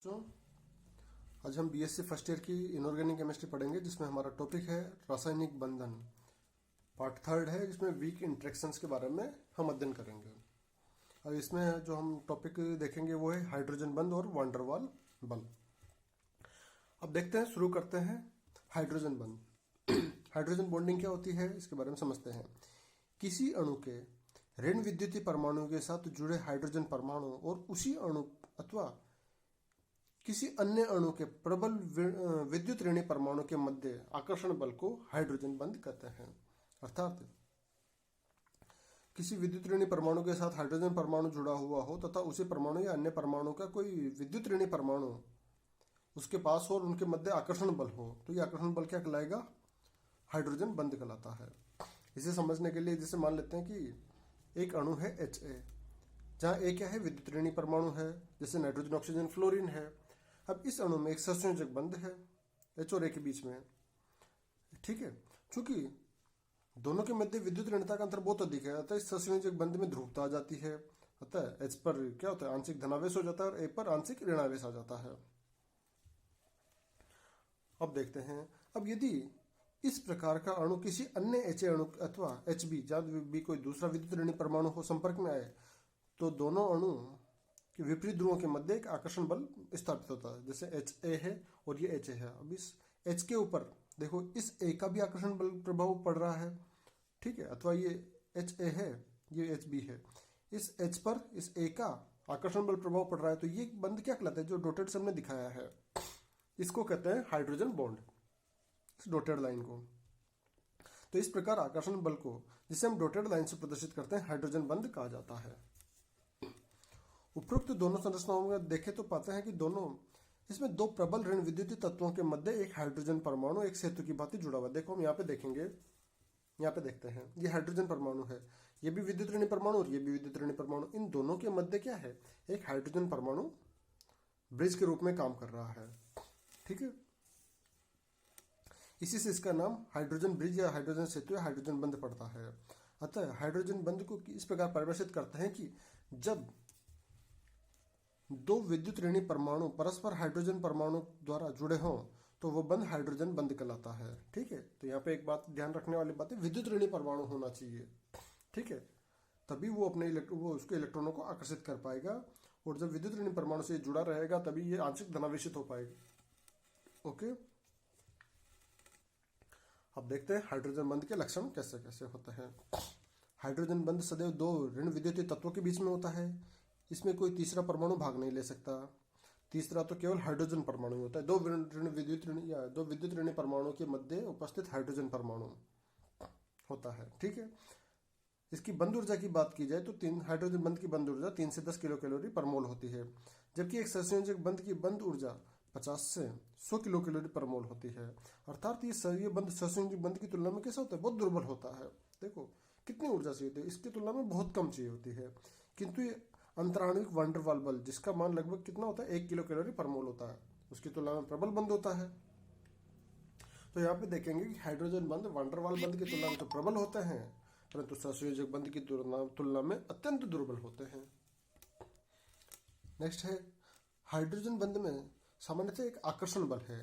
तो आज हम बीएससी फर्स्ट ईयर की इनऑर्गेनिक केमिस्ट्री पढ़ेंगे, जिसमें हमारा टॉपिक है रासायनिक बंधन। पार्ट थर्ड है, जिसमें वीक इंटरेक्शंस के बारे में हम अध्ययन करेंगे। और इसमें जो हम टॉपिक देखेंगे वो है हाइड्रोजन बंध और वान डेर वाल बल। अब देखते हैं, शुरू करते हैं हाइड्रोजन बंध। हाइड्रोजन बॉन्डिंग क्या होती है, इसके बारे में समझते हैं। किसी अणु के ऋण विद्युतीय परमाणु के साथ जुड़े हाइड्रोजन परमाणु और उसी अणु अथवा किसी अन्य अणु के प्रबल विद्युत ऋणी परमाणु के मध्य आकर्षण बल को हाइड्रोजन बंध कहते हैं। अर्थात किसी विद्युत ऋणी परमाणु के साथ हाइड्रोजन परमाणु जुड़ा हुआ हो तथा उसी परमाणु या अन्य परमाणु का कोई विद्युत ऋणी परमाणु उसके पास हो और उनके मध्य आकर्षण बल हो, तो ये आकर्षण बल क्या कहलाएगा? हाइड्रोजन बंध कहलाता है। इसे समझने के लिए जैसे मान लेते हैं कि एक अणु है Ha, जहाँ A क्या है? विद्युत ऋणी परमाणु है, जैसे नाइट्रोजन, ऑक्सीजन, फ्लोरीन है। अब इस अणु में एक सहसंयोजक बंध है H और A के बीच में, ठीक है। चूंकि दोनों के मध्य विद्युत ऋणता का अंतर बहुत अधिक है, अतः इस सहसंयोजक बंध में ध्रुवता आ जाती है। अतः H पर क्या होता है? आंशिक धनावेश हो जाता है और A पर आंशिक ऋणावेश आ जाता है। अब देखते हैं, अब यदि इस प्रकार का अणु किसी अन्य Ha अणु अथवा Hb, जहां भी कोई दूसरा विद्युत ऋणी परमाणु हो संपर्क में आए, तो दोनों अणु के विपरीत ध्रुवों के मध्य एक आकर्षण बल स्थापित होता है। जैसे Ha है और ये Ha है। अब इस H के ऊपर देखो, इस A का भी आकर्षण बल प्रभाव पड़ रहा है, ठीक है। अथवा ये Ha है, ये Hb है, इस H पर इस A का आकर्षण बल प्रभाव पड़ रहा है। तो ये बंध क्या कहलाता है? जो डॉटेड से हमने दिखाया है, इसको कहते हैं हाइड्रोजन बॉन्ड, इस डॉटेड लाइन को। तो इस प्रकार आकर्षण बल को, जिसे हम डॉटेड लाइन से प्रदर्शित करते हैं, हाइड्रोजन बंध कहा जाता है। उपरोक्त दोनों संरचनाओं में देखें तो पाते हैं कि दोनों इसमें दो प्रबल ऋण विद्युतीय तत्वों के मध्य एक हाइड्रोजन परमाणु एक सेतु की भांति जुड़ा हुआ। देखो, हम यहाँ पे देखेंगे, यहाँ पे देखते हैं, ये हाइड्रोजन परमाणु है, ये भी विद्युत ऋणी परमाणु और ये भी विद्युत ऋणी परमाणु। इन दोनों के मध्य क्या है? एक हाइड्रोजन परमाणु ब्रिज के रूप में काम कर रहा है, ठीक है। इसी से इसका नाम हाइड्रोजन ब्रिज या हाइड्रोजन सेतु या हाइड्रोजन बंध पड़ता है। अतः हाइड्रोजन बंध को इस प्रकार परिभाषित करते हैं कि जब दो विद्युत ऋणी परमाणु परस्पर हाइड्रोजन परमाणु द्वारा जुड़े हों तो वो बंध हाइड्रोजन बंध कहलाता है, ठीक है। तो यहाँ पे एक बात ध्यान रखने वाली बात है, विद्युत ऋणी परमाणु होना चाहिए, ठीक है, तभी वो अपने वो उसके इलेक्ट्रॉनों को आकर्षित कर पाएगा। और जब विद्युत ऋणी परमाणु से जुड़ा रहेगा तभी ये आंशिक धनावेशित हो पाएगा। ओके, अब देखते हैं हाइड्रोजन बंध के लक्षण कैसे कैसे होते हैं। हाइड्रोजन बंध सदैव दो ऋण विद्युतीय तत्वों के बीच में होता है। इसमें कोई तीसरा परमाणु भाग नहीं ले सकता। तीसरा तो केवल हाइड्रोजन परमाणु होता है। दो विद्युत ऋण या दो विद्युत ऋणी परमाणु के मध्य उपस्थित हाइड्रोजन परमाणु होता है, ठीक है। इसकी बंध ऊर्जा की बात की जाए तो हाइड्रोजन बंध की बंध ऊर्जा 3 से 10 किलो कैलोरी पर मोल होती है, जबकि एक सहसंयोजक बंध की बंध ऊर्जा 50 से 100 किलो कैलोरी पर मोल होती है। अर्थात ये बंध सहसंयोजक बंध की तुलना में कैसा होता है? बहुत दुर्बल होता है। देखो कितनी ऊर्जा चाहिए होती है, इसकी तुलना में बहुत कम चाहिए होती है। किंतु ये अंतराणविक वान डेर वाल बल, जिसका मान लगभग कितना होता है? 1 किलो कैलोरी पर मोल होता है, उसकी तुलना में प्रबल बंध होता है। तो यहाँ पे देखेंगे कि हाइड्रोजन बंध वान डेर वाल बंध की तुलना में तो प्रबल होते हैं, परंतु सहसंयोजक बंध की तुलना में अत्यंत दुर्बल होते हैं। नेक्स्ट है, हाइड्रोजन बंध में सामान्यतः एक आकर्षण बल है।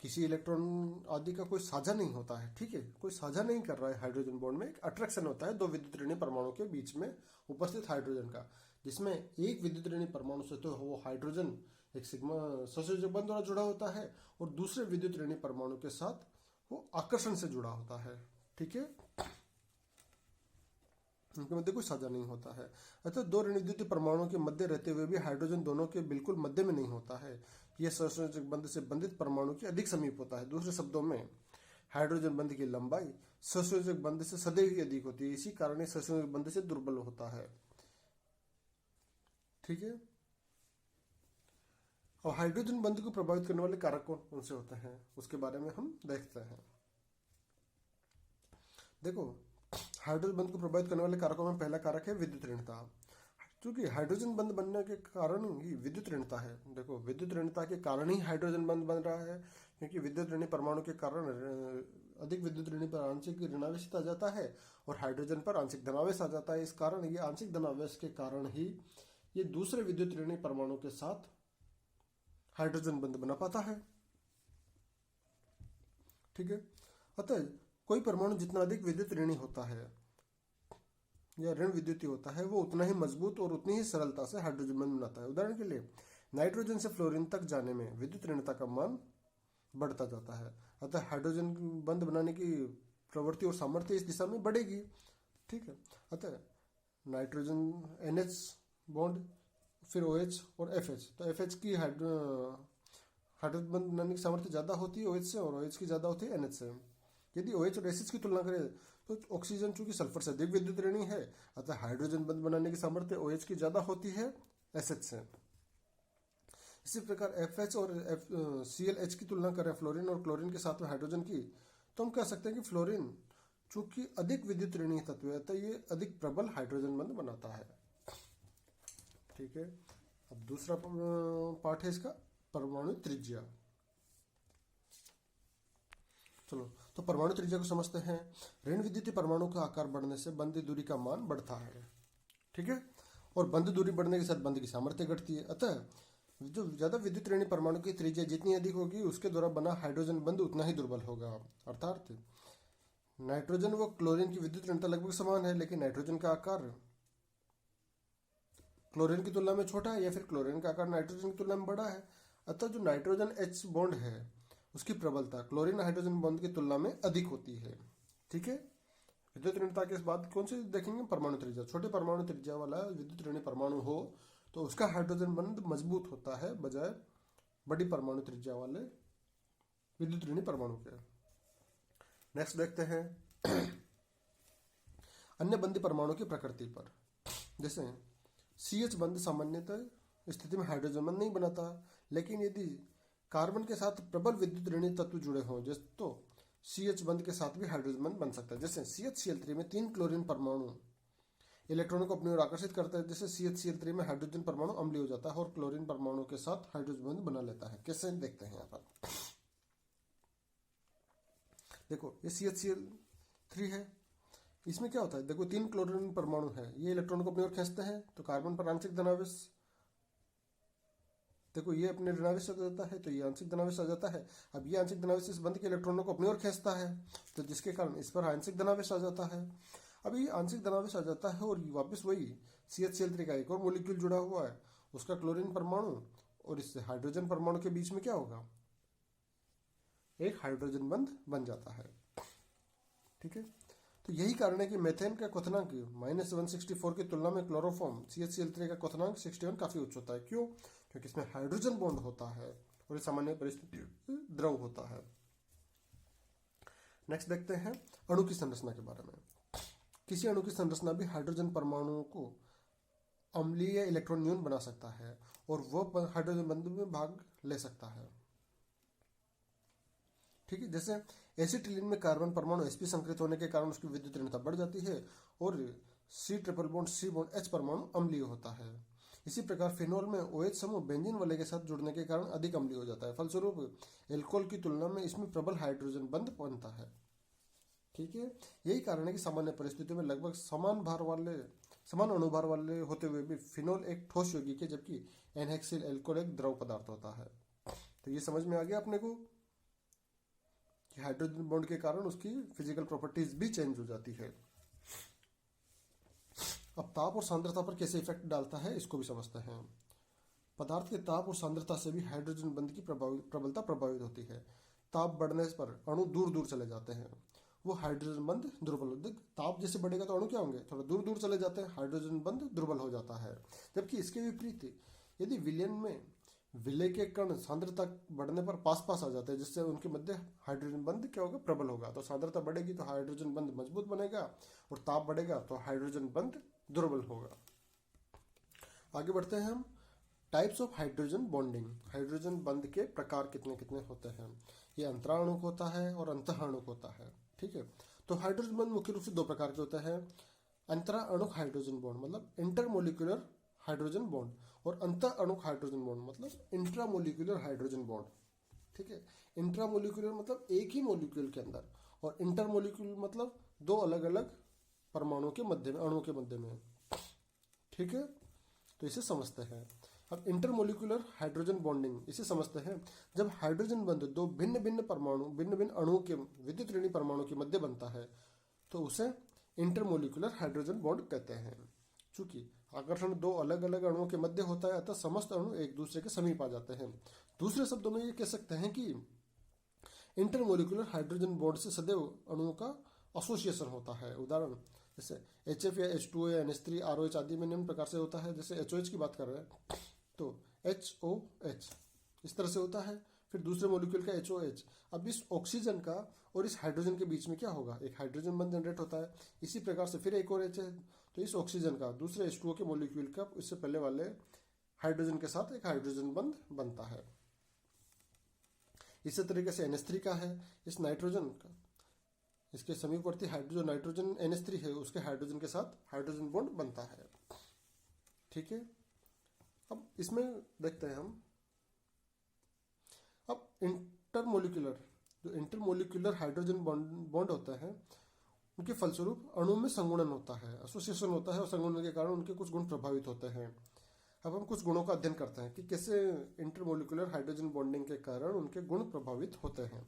किसी इलेक्ट्रॉन आदि का कोई साझा नहीं होता है, ठीक है, कोई साझा नहीं कर रहा है। हाइड्रोजन बॉन्ड में एक अट्रैक्शन होता है दो विद्युत ऋणी परमाणु के बीच में उपस्थित हाइड्रोजन का, जिसमें एक विद्युत ऋणी परमाणु से तो वो हाइड्रोजन एक सिग्मा सहसंयोजक बंध द्वारा जुड़ा होता है और दूसरे विद्युत ऋणी परमाणु के साथ वो आकर्षण से जुड़ा होता है, ठीक है। उनके मध्य कोई साझा नहीं होता है। अतः दो ऋण विद्युतीय परमाणुओं के मध्य रहते हुए भी हाइड्रोजन दोनों के बिल्कुल मध्य में नहीं होता है। यह सहसंयोजक बंध से बंधित परमाणु के अधिक समीप होता है। दूसरे शब्दों में हाइड्रोजन बंध की लंबाई सहसंयोजक बंध से सदैव ही अधिक होती है। इसी कारण सहसंयोजक बंध से दुर्बल होता है, ठीक है। और हाइड्रोजन बंध को प्रभावित करने वाले कारक कौन से होते हैं, उसके बारे में हम देखते हैं। देखो, हाइड्रोजन बंध को प्रभावित करने वाले कारकों में पहला कारक है विद्युत ऋणता। क्योंकि हाइड्रोजन बंध बनने के कारण ही विद्युत ऋणता है। देखो, विद्युत ऋणता के कारण ही हाइड्रोजन बंध बन रहा है, क्योंकि विद्युत ऋणी परमाणु के कारण अधिक विद्युत ऋणी पर आंशिक ऋणावेश आ जाता है और हाइड्रोजन पर आंशिक धनावेश आ जाता है। इस कारण ये आंशिक धनावेश के कारण ही ये दूसरे विद्युत ऋणी परमाणु के साथ हाइड्रोजन बंध बना पाता है। ठीक है, अतः कोई परमाणु जितना अधिक विद्युत ऋणी होता है या ऋण विद्युती होता है, वो उतना ही मजबूत और उतनी ही सरलता से हाइड्रोजन बंध बनाता है। उदाहरण के लिए नाइट्रोजन से फ्लोरीन तक जाने में विद्युत ऋणता का मान बढ़ता जाता है, अतः हाइड्रोजन बंध बनाने की प्रवृत्ति और सामर्थ्य इस दिशा में बढ़ेगी। ठीक है, अतः नाइट्रोजन NH बॉन्ड, फिर OH और FH, तो FH की हाइड्रोजन बंध बनाने की सामर्थ्य ज़्यादा होती है OH से, और OH की ज़्यादा होती है NH से। यदि OH और एसिड की तुलना करें तो ऑक्सीजन चूंकि सल्फर से अधिक विद्युत ऋणी है, अतः हाइड्रोजन बंध बनाने की सामर्थ्य OH की ज़्यादा होती है एसिड से। इसी प्रकार FH और ClH की तुलना करें फ्लोरीन और क्लोरीन के साथ में हाइड्रोजन की, तो हम कह सकते हैं कि फ्लोरीन चूंकि अधिक विद्युत ऋणी तत्व है, तो ये अधिक प्रबल हाइड्रोजन बंध बनाता है। ठीक है, अब दूसरा पार्ट है इसका परमाणु त्रिज्या। चलो, तो परमाणु त्रिज्या को समझते हैं। ऋण विद्युतीय परमाणु का आकार बढ़ने से बंध दूरी का मान बढ़ता है। ठीक है, और बंध दूरी बढ़ने के साथ बंध की सामर्थ्य घटती है। अतः जो ज्यादा विद्युत ऋणी परमाणु की त्रिज्या जितनी अधिक होगी, उसके द्वारा बना हाइड्रोजन बंध उतना ही दुर्बल होगा। अर्थात नाइट्रोजन व क्लोरीन की विद्युत ऋणता लगभग समान है, लेकिन नाइट्रोजन का आकार क्लोरीन की तुलना में छोटा है, या फिर क्लोरीन का आकार नाइट्रोजन की तुलना में बड़ा है। अतः जो नाइट्रोजन H बॉन्ड है उसकी प्रबलता क्लोरीन हाइड्रोजन बॉन्ड की तुलना में अधिक होती है। ठीक है, विद्युत ऋणता के बाद कौन से देखेंगे? परमाणु त्रिज्या। छोटे परमाणु त्रिज्या वाला विद्युत ऋणी परमाणु हो तो उसका हाइड्रोजन बंध मजबूत होता है बजाय बड़ी परमाणु त्रिज्या वाले विद्युत ऋणी परमाणु के। नेक्स्ट देखते हैं अन्य बंधी परमाणु की प्रकृति पर। जैसे CH बंध सामान्यतः स्थिति में हाइड्रोजन बंध नहीं बनाता, लेकिन यदि कार्बन के साथ प्रबल विद्युत ऋणी तत्व जुड़े हों जैसे तो CH बंध के साथ भी हाइड्रोजन बंध बन सकता है। जैसे CHCl3 में 3 क्लोरीन परमाणु इलेक्ट्रॉनों को अपनी ओर आकर्षित करता है, जैसे CHCl3 में हाइड्रोजन परमाणु अम्लीय हो जाता है और क्लोरीन परमाणु के साथ हाइड्रोजन बंध बना लेता है। कैसे देखते हैं यहाँ पर। देखो ये CHCl3 है, इसमें क्या होता है? देखो 3 क्लोरीन परमाणु है, ये इलेक्ट्रॉन को अपनी ओर खींचते हैं तो कार्बन पर आंशिक धनावेश, देखो ये अपने ऋणावेश आ जाता है तो ये आंशिक धनावेश आ जाता है। अब ये आंशिक धनावेश इस बंध के इलेक्ट्रॉनों को अपनी ओर खींचता है, तो जिसके कारण इस पर आंशिक धनावेश आ जाता है। अब ये आंशिक धनावेश आ जाता है और वापस वही CHCl3 का एक और मॉलिक्यूल जुड़ा हुआ है, उसका क्लोरीन परमाणु और इससे हाइड्रोजन परमाणु के बीच में क्या होगा? एक हाइड्रोजन बंध बन जाता है। ठीक है, तो यही कारण है कि मेथेन का क्वथनांक -164 की तुलना में क्लोरोफॉर्म CHCl3 का क्वथनांक 61 काफी उच्च होता है। क्यों? क्योंकि इसमें हाइड्रोजन बॉन्ड होता है और ये सामान्य परिस्थिति द्रव होता है। नेक्स्ट देखते हैं अणु की संरचना के बारे में। किसी अणु की संरचना भी हाइड्रोजन परमाणुओं को अम्लीय या इलेक्ट्रॉन न्यून बना सकता है और वह हाइड्रोजन बंध में भाग ले सकता है। ठीक है, जैसे एसिटिलीन में कार्बन परमाणु sp संकृत होने के कारण उसकी विद्युत ऋणता बढ़ जाती है और C∼C परमाणु अम्लीय होता है। इसी प्रकार फिनोल में OH समूह बेंजीन वाले के साथ जुड़ने के कारण अधिक अम्लीय हो जाता है। फलस्वरूप एल्कोहल की तुलना में इसमें प्रबल हाइड्रोजन बंध बनता है। ठीक है, यही कारण है कि सामान्य परिस्थितियों में लगभग समान अणुभार वाले होते हुए भी फिनोल एक ठोस यौगिक है, जबकि एनहेक्सिल एल्कोहल एक द्रव पदार्थ होता है। तो ये समझ में आ गया अपने को कि हाइड्रोजन बॉन्ड के कारण उसकी फिजिकल प्रॉपर्टीज भी चेंज हो जाती है। अब ताप और सांद्रता पर कैसे इफेक्ट डालता है इसको भी समझते हैं। पदार्थ के ताप और सांद्रता से भी हाइड्रोजन बंध की प्रबलता प्रभावित होती है। ताप बढ़ने पर अणु दूर दूर चले जाते हैं, वो हाइड्रोजन बंध दुर्बल होते। ताप जैसे बढ़ेगा तो अणु क्या होंगे? थोड़ा दूर दूर चले जाते हैं, हाइड्रोजन बंध दुर्बल हो जाता है। जबकि इसके विपरीत यदि विलयन में विलय के कण सांद्रता बढ़ने पर पास पास आ जाते हैं, जिससे उनके मध्य हाइड्रोजन बंध क्या होगा? प्रबल होगा। तो सांद्रता बढ़ेगी तो हाइड्रोजन बंध मजबूत बनेगा और ताप बढ़ेगा तो हाइड्रोजन बंध दुर्बल होगा। आगे बढ़ते हैं हम। Types of hydrogen bonding. Hydrogen बंध के प्रकार कितने कितने होते हैं? ये अंतराणुक होता है और अंतःअणुक होता है। ठीक है, तो हाइड्रोजन बंध मुख्य रूप से 2 प्रकार के होते हैं। अंतराणुक हाइड्रोजन बॉन्ड मतलब इंटरमोलिकुलर हाइड्रोजन बॉन्ड, और अंतःअणुक हाइड्रोजन बॉन्ड मतलब इंट्रामोलिकुलर हाइड्रोजन बॉन्ड। ठीक है, इंट्रामोलिकुलर मतलब एक ही मोलिक्यूल के अंदर, और इंटरमोलिकुलर मतलब 2 अलग अलग परमाणुओं के मध्य में, अणुओं के मध्य में। ठीक है, तो इसे समझते हैं। अब इंटरमोलिकुलर हाइड्रोजन बॉन्डिंग इसे समझते हैं। जब हाइड्रोजन बंध दो भिन्न भिन्न अणुओं के विद्युत ऋणी परमाणु के मध्य बनता है तो उसे इंटरमोलिकुलर हाइड्रोजन बॉन्ड कहते हैं। चूंकि आकर्षण दो अलग अलग अणुओं के मध्य होता है अतः समस्त अणु एक दूसरे के समीप आ जाते हैं। दूसरे शब्दों में ये कह सकते हैं कि इंटरमोलिकुलर हाइड्रोजन बॉन्ड से सदैव अणुओं का एसोसिएशन होता है। उदाहरण जैसे HF या H2O या NH3 ROH आदि में निम्न प्रकार से होता है। जैसे HOH की बात कर रहे हैं तो HOH इस तरह से होता है। फिर दूसरे मॉलिक्यूल का HOH। अब इस ऑक्सीजन का और इस हाइड्रोजन के बीच में क्या होगा, एक हाइड्रोजन बंध जनरेट होता है। इसी प्रकार से फिर एक और H है तो इस ऑक्सीजन का दूसरे H2O के मॉलिक्यूल का इससे पहले वाले हाइड्रोजन के साथ एक हाइड्रोजन बंध बनता है। इसी तरीके से NH3 का है, इस नाइट्रोजन का इसके समीपवर्ती जो नाइट्रोजन NH3 है उसके हाइड्रोजन के साथ हाइड्रोजन बॉन्ड बनता है। ठीक है, अब इसमें देखते हैं हम। अब जो इंटरमोलिकुलर हाइड्रोजन बॉन्ड होता है उनके फलस्वरूप अणु में संगुणन होता है, एसोसिएशन होता है और संगुणन के कारण उनके कुछ गुण प्रभावित होते हैं। अब हम कुछ गुणों का अध्ययन करते हैं कि कैसे इंटरमोलिकुलर हाइड्रोजन बॉन्डिंग के कारण उनके गुण प्रभावित होते हैं।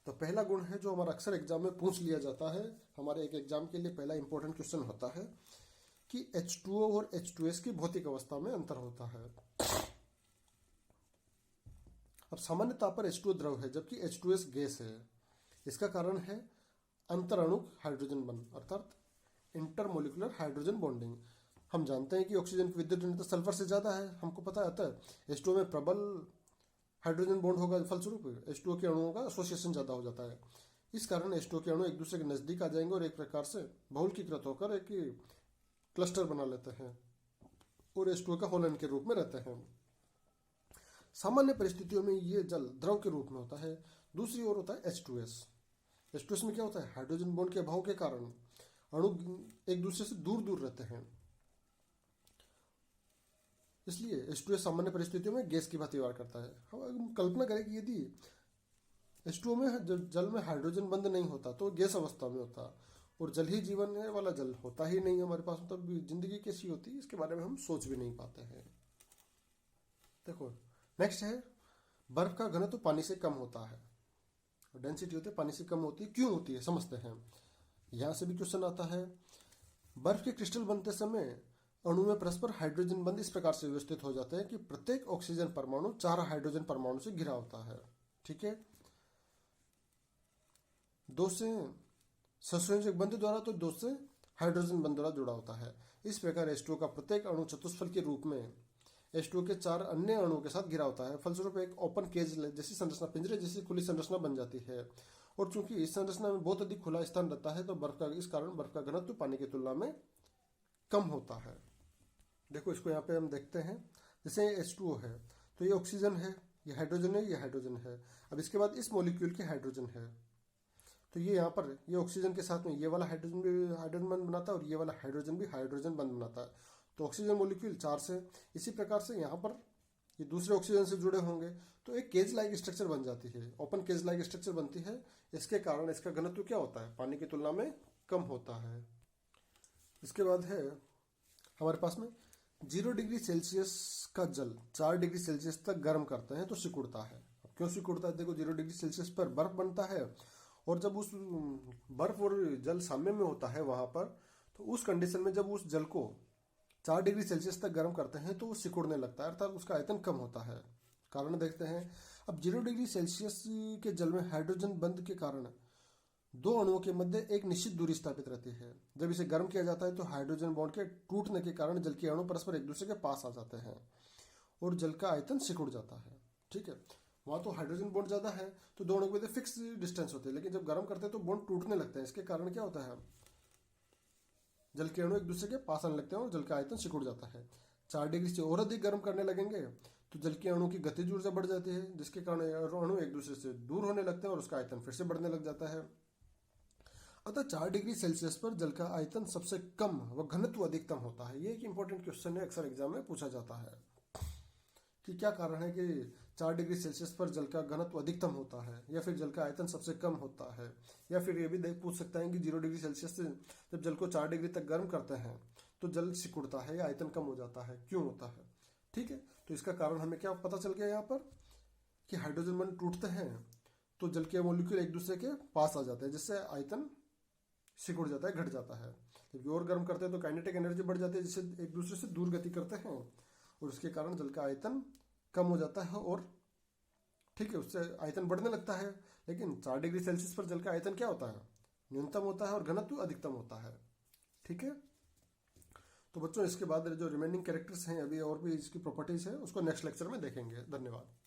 तो पहला गुण है जो हमारा अक्सर एग्जाम में पूछ लिया जाता है, हमारे एक एग्जाम के लिए पहला इंपॉर्टेंट क्वेश्चन होता है कि H2O और H2S की भौतिक अवस्था में अंतर होता है। अब सामान्यतः पर H2O द्रव है जबकि H2S गैस है। इसका कारण है अंतराणुक हाइड्रोजन बंध अर्थात इंटरमोलिकुलर हाइड्रोजन बॉन्डिंग। हम जानते हैं कि ऑक्सीजन की विद्युत ऋणता सल्फर से ज्यादा है, हमको पता है। अतः H2O में प्रबल हाइड्रोजन बॉन्ड होगा, फलस्वरूप H2O के अणुओं का एसोसिएशन ज्यादा हो जाता है। इस कारण H2O के अणु एक दूसरे के नजदीक आ जाएंगे और एक प्रकार से बहुलकीकृत होकर एक क्लस्टर बना लेते हैं और H2O का होलन के रूप में रहते हैं। सामान्य परिस्थितियों में ये जल द्रव के रूप में होता है। दूसरी ओर होता है H2S में क्या होता है, हाइड्रोजन बॉन्ड के अभाव के कारण अणु एक दूसरे से दूर दूर रहते हैं, इसलिए H2S सामान्य परिस्थितियों में गैस की भांति व्यवहार करता है। हम कल्पना करें कि यदि H2O में जल में हाइड्रोजन बंध नहीं होता तो गैस अवस्था में होता और जल ही जीवन वाला जल होता ही नहीं हमारे पास, तब जिंदगी कैसी होती इसके बारे में हम सोच भी नहीं पाते हैं। देखो नेक्स्ट है, बर्फ का घनत्व पानी से कम होता है, डेंसिटी होती है पानी से कम होती है, क्यों होती है समझते हैं। यहां से भी क्वेश्चन आता है। बर्फ के क्रिस्टल बनते समय अणु में परस्पर हाइड्रोजन बंध इस प्रकार से व्यवस्थित हो जाते हैं कि प्रत्येक ऑक्सीजन परमाणु 4 हाइड्रोजन परमाणु से घिरा होता है। ठीक है, 2 से ससंयोजक बंध द्वारा तो 2 से हाइड्रोजन बंध द्वारा जुड़ा होता है। इस प्रकार H2O का प्रत्येक अणु चतुष्फल के रूप में H2O के 4 अन्य अणुओं के साथ घिरा होता है। फलस्वरूप एक ओपन केज जैसी संरचना, पिंजरे जैसी खुली संरचना बन जाती है और चूंकि इस संरचना में बहुत अधिक खुला स्थान रहता है तो इस कारण बर्फ का घनत्व पानी की तुलना में कम होता है। देखो इसको यहाँ पे हम देखते हैं, जैसे H2O है तो ये ऑक्सीजन है, ये हाइड्रोजन है, ये हाइड्रोजन है। अब इसके बाद इस मॉलिक्यूल के हाइड्रोजन है तो ये यहाँ पर ये ऑक्सीजन के साथ में ये वाला हाइड्रोजन भी हाइड्रोजन बंध बनाता है और ये वाला हाइड्रोजन भी हाइड्रोजन बंध बनाता है। तो ऑक्सीजन मॉलिक्यूल 4 से, इसी प्रकार से यहाँ पर ये दूसरे ऑक्सीजन से जुड़े होंगे तो एक केज लाइक स्ट्रक्चर बन जाती है, ओपन केज लाइक स्ट्रक्चर बनती है। इसके कारण इसका घनत्व क्या होता है, पानी की तुलना में कम होता है। इसके बाद है हमारे पास में 0 डिग्री सेल्सियस का जल 4 डिग्री सेल्सियस तक गर्म करते हैं तो सिकुड़ता है। अब क्यों सिकुड़ता है, देखो 0 डिग्री सेल्सियस पर बर्फ बनता है और जब उस बर्फ और जल साम्य में होता है वहां पर, तो उस कंडीशन में जब उस जल को 4 डिग्री सेल्सियस तक गर्म करते हैं तो वो सिकुड़ने लगता है अर्थात उसका आयतन कम होता है। कारण देखते हैं। अब 0 डिग्री सेल्सियस के जल में हाइड्रोजन बंध के कारण 2 अणुओं के मध्य एक निश्चित दूरी स्थापित रहती है। जब इसे गर्म किया जाता है तो हाइड्रोजन बॉन्ड के टूटने के कारण जल के अणु परस्पर एक दूसरे के पास आ जाते हैं और जल का आयतन सिकुड़ जाता है। ठीक है, वहां तो हाइड्रोजन बॉन्ड ज्यादा है तो 2 अणु के मध्य फिक्स डिस्टेंस होते हैं, लेकिन जब गर्म करते हैं तो बॉन्ड टूटने लगते हैं। इसके कारण क्या होता है, जल के अणु एक दूसरे के पास आने लगते हैं और जल का आयतन सिकुड़ जाता है। 4 डिग्री से और अधिक गर्म करने लगेंगे तो जल के अणु की गतिज ऊर्जा बढ़ जाती है, जिसके कारण अणु एक दूसरे से दूर होने लगते हैं और उसका आयतन फिर से बढ़ने लग जाता है। अतः 4 डिग्री सेल्सियस पर जल का आयतन सबसे कम व घनत्व अधिकतम होता है। ये एक इंपॉर्टेंट क्वेश्चन है, अक्सर एग्जाम में पूछा जाता है कि क्या कारण है कि 4 डिग्री सेल्सियस पर जल का घनत्व अधिकतम होता है या फिर जल का आयतन सबसे कम होता है। या फिर ये भी पूछ सकता है कि 0 डिग्री सेल्सियस से जब जल को 4 डिग्री तक गर्म करते हैं तो जल सिकुड़ता है या आयतन कम हो जाता है, क्यों होता है। ठीक है, तो इसका कारण हमें क्या पता चल गया यहाँ पर कि हाइड्रोजन बंध टूटते हैं तो जल के मॉलिक्यूल एक दूसरे के पास आ जाते हैं, जिससे आयतन सिकुड़ जाता है, घट जाता है। जब और गर्म करते हैं तो काइनेटिक एनर्जी बढ़ जाती है, जिससे एक दूसरे से दूर गति करते हैं और उसके कारण जल का आयतन कम हो जाता है और ठीक है उससे आयतन बढ़ने लगता है। लेकिन 4 डिग्री सेल्सियस पर जल का आयतन क्या होता है, न्यूनतम होता है और घनत्व अधिकतम होता है। ठीक है, तो बच्चों इसके बाद जो रिमेनिंग कैरेक्टर्स हैं अभी और भी इसकी प्रॉपर्टीज है उसको नेक्स्ट लेक्चर में देखेंगे। धन्यवाद।